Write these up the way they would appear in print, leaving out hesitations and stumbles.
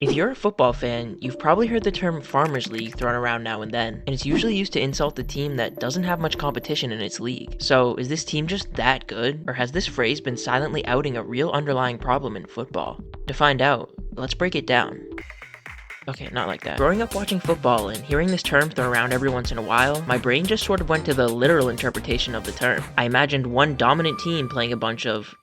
If you're a football fan, you've probably heard the term Farmers League thrown around now and then, and it's usually used to insult the team that doesn't have much competition in its league. So, is this team just that good, or has this phrase been silently outing a real underlying problem in football? To find out, let's break it down. Okay, not like that. Growing up watching football and hearing this term thrown around every once in a while, my brain just sort of went to the literal interpretation of the term. I imagined one dominant team playing a bunch of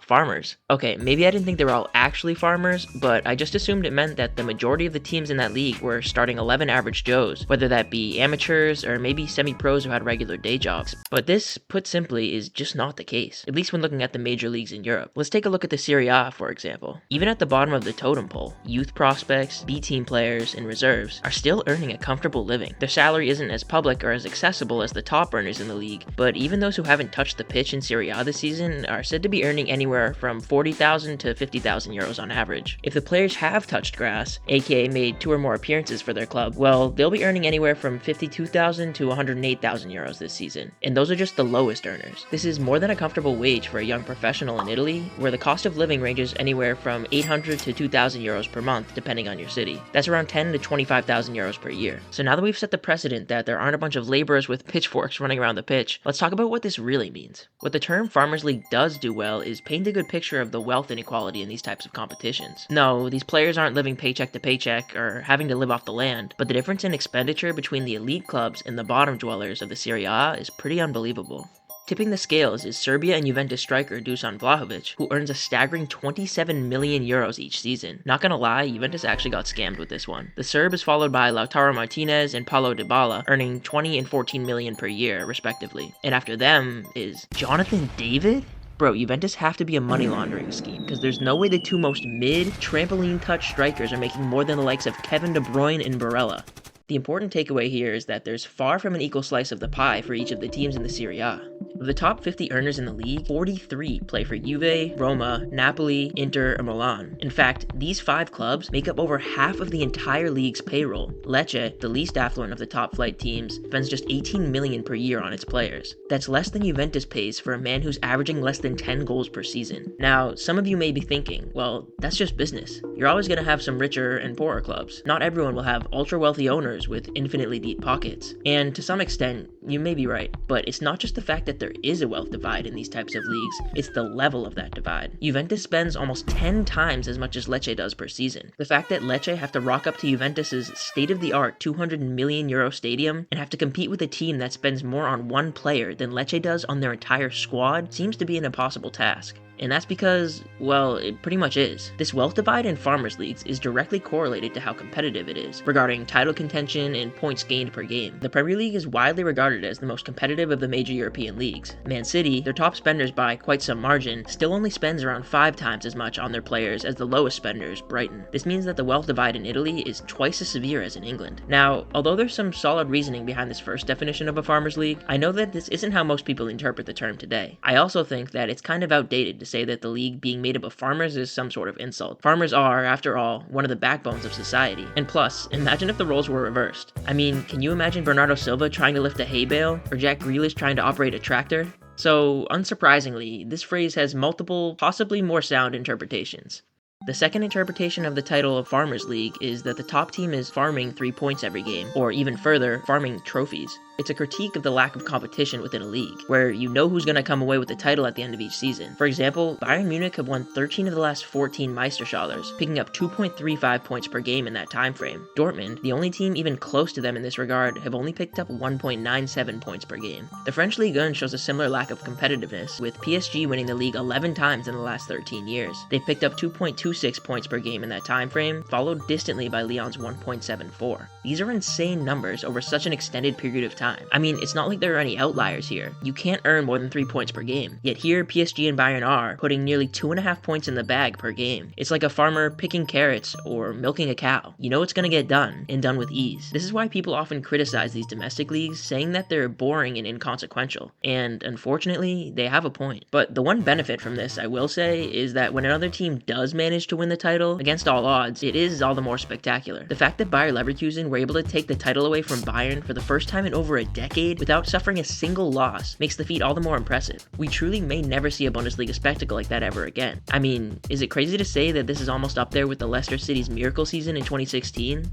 farmers. Okay, maybe I didn't think they were all actually farmers, but I just assumed it meant that the majority of the teams in that league were starting 11 average Joes, whether that be amateurs or maybe semi-pros who had regular day jobs. But this, put simply, is just not the case, at least when looking at the major leagues in Europe. Let's take a look at the Serie A, for example. Even at the bottom of the totem pole, youth prospects, B-team players, and reserves are still earning a comfortable living. Their salary isn't as public or as accessible as the top earners in the league, but even those who haven't touched the pitch in Serie A this season are said to be earning anywhere from 40,000 to 50,000 euros on average. If the players have touched grass, aka made 2 or more appearances for their club, well, they'll be earning anywhere from 52,000 to 108,000 euros this season. And those are just the lowest earners. This is more than a comfortable wage for a young professional in Italy, where the cost of living ranges anywhere from 800 to 2,000 euros per month, depending on your city. That's around 10 to 25,000 euros per year. So now that we've set the precedent that there aren't a bunch of laborers with pitchforks running around the pitch, let's talk about what this really means. What the term Farmers League does do well is paint a good picture of the wealth inequality in these types of competitions. No, these players aren't living paycheck to paycheck or having to live off the land, but the difference in expenditure between the elite clubs and the bottom dwellers of the Serie A is pretty unbelievable. Tipping the scales is Serbia and Juventus striker Dusan Vlahovic, who earns a staggering 27 million euros each season. Not gonna lie, Juventus actually got scammed with this one. The Serb is followed by Lautaro Martinez and Paulo Dybala, earning 20 and 14 million per year, respectively. And after them is Jonathan David? Bro, Juventus have to be a money laundering scheme, because there's no way the two most mid, trampoline touch strikers are making more than the likes of Kevin De Bruyne and Barella. The important takeaway here is that there's far from an equal slice of the pie for each of the teams in the Serie A. Of the top 50 earners in the league, 43 play for Juve, Roma, Napoli, Inter, or Milan. In fact, these 5 clubs make up over half of the entire league's payroll. Lecce, the least affluent of the top flight teams, spends just 18 million per year on its players. That's less than Juventus pays for a man who's averaging less than 10 goals per season. Now, some of you may be thinking, well, that's just business. You're always going to have some richer and poorer clubs. Not everyone will have ultra-wealthy owners with infinitely deep pockets. And to some extent, you may be right, but it's not just the fact that there is a wealth divide in these types of leagues, it's the level of that divide. Juventus spends almost 10 times as much as Lecce does per season. The fact that Lecce have to rock up to Juventus's state-of-the-art 200 million euro stadium and have to compete with a team that spends more on one player than Lecce does on their entire squad seems to be an impossible task. And that's because, well, it pretty much is. This wealth divide in farmers leagues is directly correlated to how competitive it is, regarding title contention and points gained per game. The Premier League is widely regarded as the most competitive of the major European leagues. Man City, their top spenders by quite some margin, still only spends around 5 times as much on their players as the lowest spenders, Brighton. This means that the wealth divide in Italy is twice as severe as in England. Now, although there's some solid reasoning behind this first definition of a farmers league, I know that this isn't how most people interpret the term today. I also think that it's kind of outdated to say that the league being made up of farmers is some sort of insult. Farmers are, after all, one of the backbones of society. And plus, imagine if the roles were reversed. I mean, can you imagine Bernardo Silva trying to lift a hay bale, or Jack Grealish trying to operate a tractor? So, unsurprisingly, this phrase has multiple, possibly more sound interpretations. The second interpretation of the title of Farmers League is that the top team is farming 3 points every game, or even further, farming trophies. It's a critique of the lack of competition within a league, where you know who's going to come away with the title at the end of each season. For example, Bayern Munich have won 13 of the last 14 Meisterschalers, picking up 2.35 points per game in that time frame. Dortmund, the only team even close to them in this regard, have only picked up 1.97 points per game. The French Ligue 1 shows a similar lack of competitiveness, with PSG winning the league 11 times in the last 13 years. They've picked up 2.26 points per game in that time frame, followed distantly by Lyon's 1.74. These are insane numbers over such an extended period of time. I mean, it's not like there are any outliers here. You can't earn more than 3 points per game. Yet here, PSG and Bayern are putting nearly 2.5 points in the bag per game. It's like a farmer picking carrots or milking a cow. You know it's gonna get done, and done with ease. This is why people often criticize these domestic leagues, saying that they're boring and inconsequential. And unfortunately, they have a point. But the one benefit from this, I will say, is that when another team does manage to win the title, against all odds, it is all the more spectacular. The fact that Bayer Leverkusen were able to take the title away from Bayern for the first time in over over a decade without suffering a single loss makes the feat all the more impressive. We truly may never see a Bundesliga spectacle like that ever again. I mean, is it crazy to say that this is almost up there with the Leicester City's miracle season in 2016?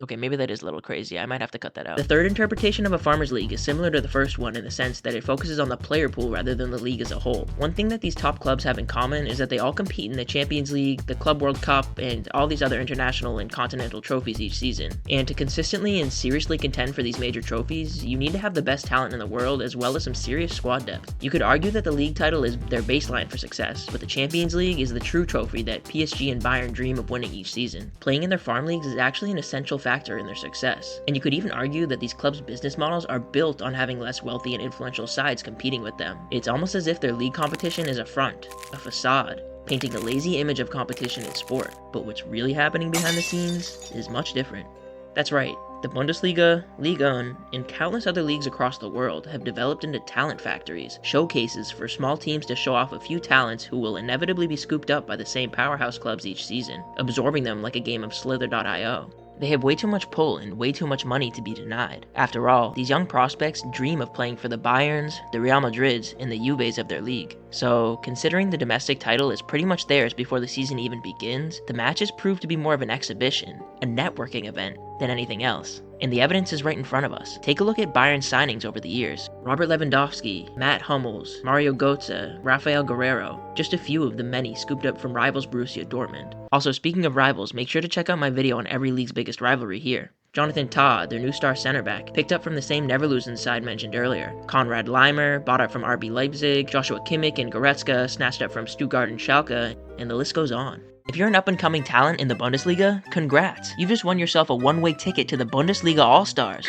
Okay, maybe that is a little crazy. I might have to cut that out. The third interpretation of a Farmers League is similar to the first one in the sense that it focuses on the player pool rather than the league as a whole. One thing that these top clubs have in common is that they all compete in the Champions League, the Club World Cup, and all these other international and continental trophies each season. And to consistently and seriously contend for these major trophies, you need to have the best talent in the world as well as some serious squad depth. You could argue that the league title is their baseline for success, but the Champions League is the true trophy that PSG and Bayern dream of winning each season. Playing in their farm leagues is actually an essential factor in their success, and you could even argue that these clubs' business models are built on having less wealthy and influential sides competing with them. It's almost as if their league competition is a front, a facade, painting a lazy image of competition in sport, but what's really happening behind the scenes is much different. That's right, the Bundesliga, Liga 1, and countless other leagues across the world have developed into talent factories, showcases for small teams to show off a few talents who will inevitably be scooped up by the same powerhouse clubs each season, absorbing them like a game of Slither.io. They have way too much pull and way too much money to be denied. After all, these young prospects dream of playing for the Bayerns, the Real Madrids, and the Juves of their league. So, considering the domestic title is pretty much theirs before the season even begins, the matches prove to be more of an exhibition, a networking event, than anything else. And the evidence is right in front of us. Take a look at Bayern's signings over the years. Robert Lewandowski, Matt Hummels, Mario Götze, Rafael Guerrero, just a few of the many scooped up from rivals Borussia Dortmund. Also, speaking of rivals, make sure to check out my video on every league's biggest rivalry here. Jonathan Tah, their new star center back, picked up from the same Neverlusen side mentioned earlier. Konrad Leimer, bought up from RB Leipzig, Joshua Kimmich and Goretzka, snatched up from Stuttgart and Schalke, and the list goes on. If you're an up-and-coming talent in the Bundesliga, congrats. You've just won yourself a one-way ticket to the Bundesliga All-Stars.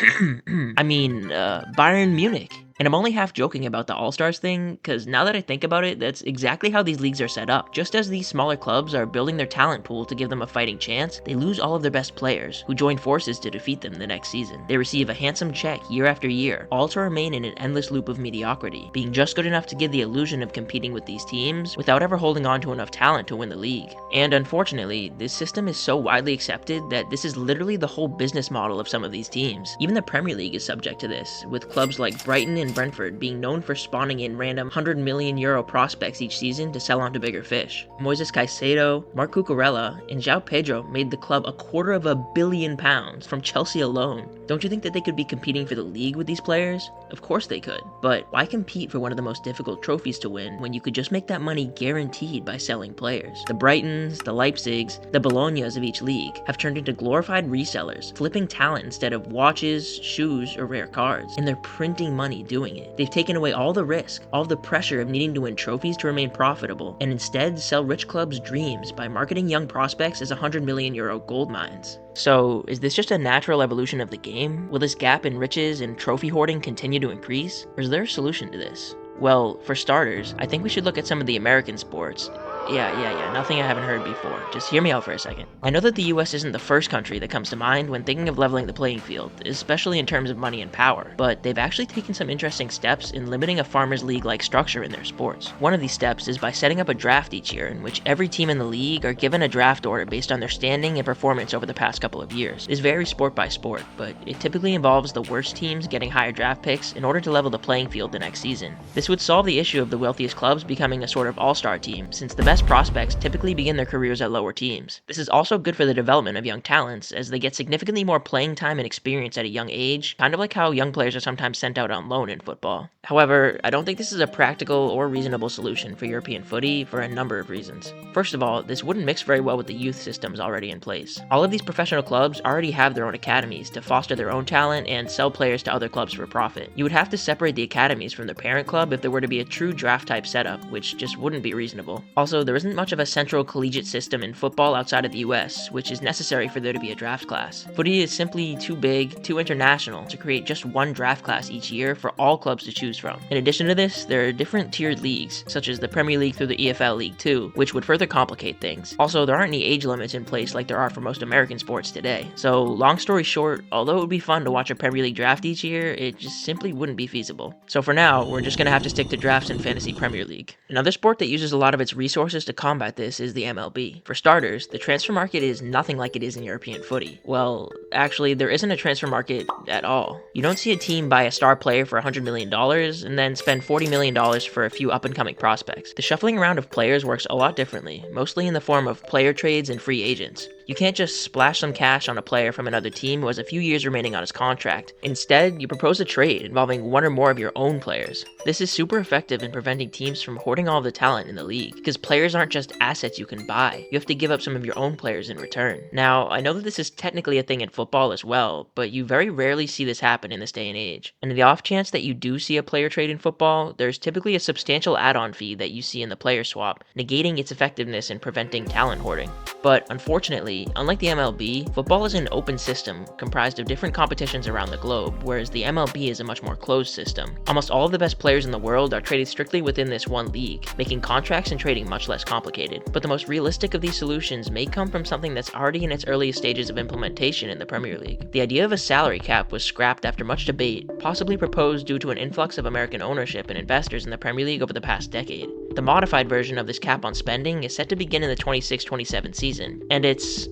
Bayern Munich. And I'm only half joking about the All-Stars thing, because now that I think about it, that's exactly how these leagues are set up. Just as these smaller clubs are building their talent pool to give them a fighting chance, they lose all of their best players, who join forces to defeat them the next season. They receive a handsome check year after year, all to remain in an endless loop of mediocrity, being just good enough to give the illusion of competing with these teams, without ever holding on to enough talent to win the league. And unfortunately, this system is so widely accepted that this is literally the whole business model of some of these teams. Even the Premier League is subject to this, with clubs like Brighton and Brentford being known for spawning in random €100 million prospects each season to sell on to bigger fish. Moises Caicedo, Marc Cucurella, and João Pedro made the club £250 million from Chelsea alone. Don't you think that they could be competing for the league with these players? Of course they could, but why compete for one of the most difficult trophies to win when you could just make that money guaranteed by selling players? The Brightons, the Leipzigs, the Bolognas of each league have turned into glorified resellers, flipping talent instead of watches, shoes, or rare cards, and they're printing money doing it. They've taken away all the risk, all the pressure of needing to win trophies to remain profitable, and instead sell rich clubs' dreams by marketing young prospects as €100 million gold mines. So, is this just a natural evolution of the game? Will this gap in riches and trophy hoarding continue to increase? Or is there a solution to this? Well, for starters, I think we should look at some of the American sports. Yeah, nothing I haven't heard before. Just hear me out for a second. I know that the US isn't the first country that comes to mind when thinking of leveling the playing field, especially in terms of money and power, but they've actually taken some interesting steps in limiting a Farmers League-like structure in their sports. One of these steps is by setting up a draft each year in which every team in the league are given a draft order based on their standing and performance over the past couple of years. It varies sport by sport, but it typically involves the worst teams getting higher draft picks in order to level the playing field the next season. This would solve the issue of the wealthiest clubs becoming a sort of all-star team, since the best prospects typically begin their careers at lower teams. This is also good for the development of young talents, as they get significantly more playing time and experience at a young age, kind of like how young players are sometimes sent out on loan in football. However, I don't think this is a practical or reasonable solution for European footy for a number of reasons. First of all, this wouldn't mix very well with the youth systems already in place. All of these professional clubs already have their own academies to foster their own talent and sell players to other clubs for profit. You would have to separate the academies from their parent club if there were to be a true draft type setup, which just wouldn't be reasonable. Also, there isn't much of a central collegiate system in football outside of the US, which is necessary for there to be a draft class. Footy is simply too big, too international, to create just one draft class each year for all clubs to choose from. In addition to this, there are different tiered leagues, such as the Premier League through the EFL League 2, which would further complicate things. Also, there aren't any age limits in place like there are for most American sports today. So, long story short, although it would be fun to watch a Premier League draft each year, it just simply wouldn't be feasible. So for now, we're just gonna have to stick to drafts in Fantasy Premier League. Another sport that uses a lot of its resources resources to combat this is the MLB. For starters, the transfer market is nothing like it is in European footy. Well, actually, there isn't a transfer market at all. You don't see a team buy a star player for $100 million and then spend $40 million for a few up-and-coming prospects. The shuffling around of players works a lot differently, mostly in the form of player trades and free agents. You can't just splash some cash on a player from another team who has a few years remaining on his contract. Instead, you propose a trade involving one or more of your own players. This is super effective in preventing teams from hoarding all the talent in the league, because players aren't just assets you can buy. You have to give up some of your own players in return. Now, I know that this is technically a thing in football as well, but you very rarely see this happen in this day and age. And in the off chance that you do see a player trade in football, there's typically a substantial add-on fee that you see in the player swap, negating its effectiveness in preventing talent hoarding. But unfortunately, unlike the MLB, football is an open system comprised of different competitions around the globe, whereas the MLB is a much more closed system. Almost all of the best players in the world are traded strictly within this one league, making contracts and trading much less complicated. But the most realistic of these solutions may come from something that's already in its earliest stages of implementation in the Premier League. The idea of a salary cap was scrapped after much debate, possibly proposed due to an influx of American ownership and investors in the Premier League over the past decade. The modified version of this cap on spending is set to begin in the 26-27 season, and it's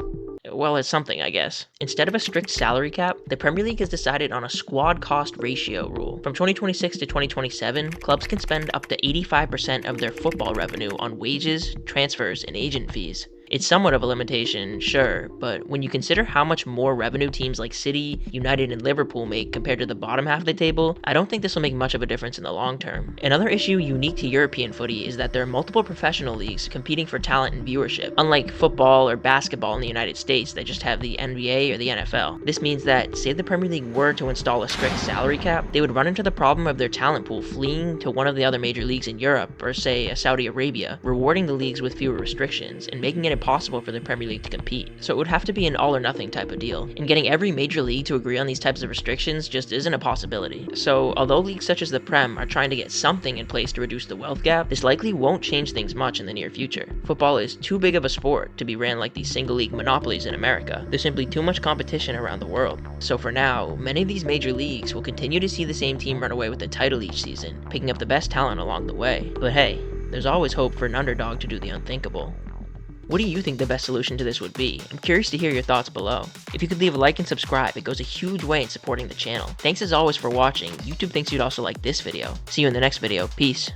something, I guess. Instead of a strict salary cap, the Premier League has decided on a squad cost ratio rule. From 2026 to 2027, clubs can spend up to 85% of their football revenue on wages, transfers, and agent fees. It's somewhat of a limitation, sure, but when you consider how much more revenue teams like City, United, and Liverpool make compared to the bottom half of the table, I don't think this will make much of a difference in the long term. Another issue unique to European footy is that there are multiple professional leagues competing for talent and viewership, unlike football or basketball in the United States that just have the NBA or the NFL. This means that, say the Premier League were to install a strict salary cap, they would run into the problem of their talent pool fleeing to one of the other major leagues in Europe, or say a Saudi Arabia, rewarding the leagues with fewer restrictions, and making it impossible for the Premier League to compete. So it would have to be an all or nothing type of deal, and getting every major league to agree on these types of restrictions just isn't a possibility. So although leagues such as the Prem are trying to get something in place to reduce the wealth gap, this likely won't change things much in the near future. Football is too big of a sport to be ran like these single league monopolies in America. There's simply too much competition around the world. So for now, many of these major leagues will continue to see the same team run away with the title each season, picking up the best talent along the way. But hey, there's always hope for an underdog to do the unthinkable. What do you think the best solution to this would be? I'm curious to hear your thoughts below. If you could leave a like and subscribe, it goes a huge way in supporting the channel. Thanks as always for watching. YouTube thinks you'd also like this video. See you in the next video. Peace.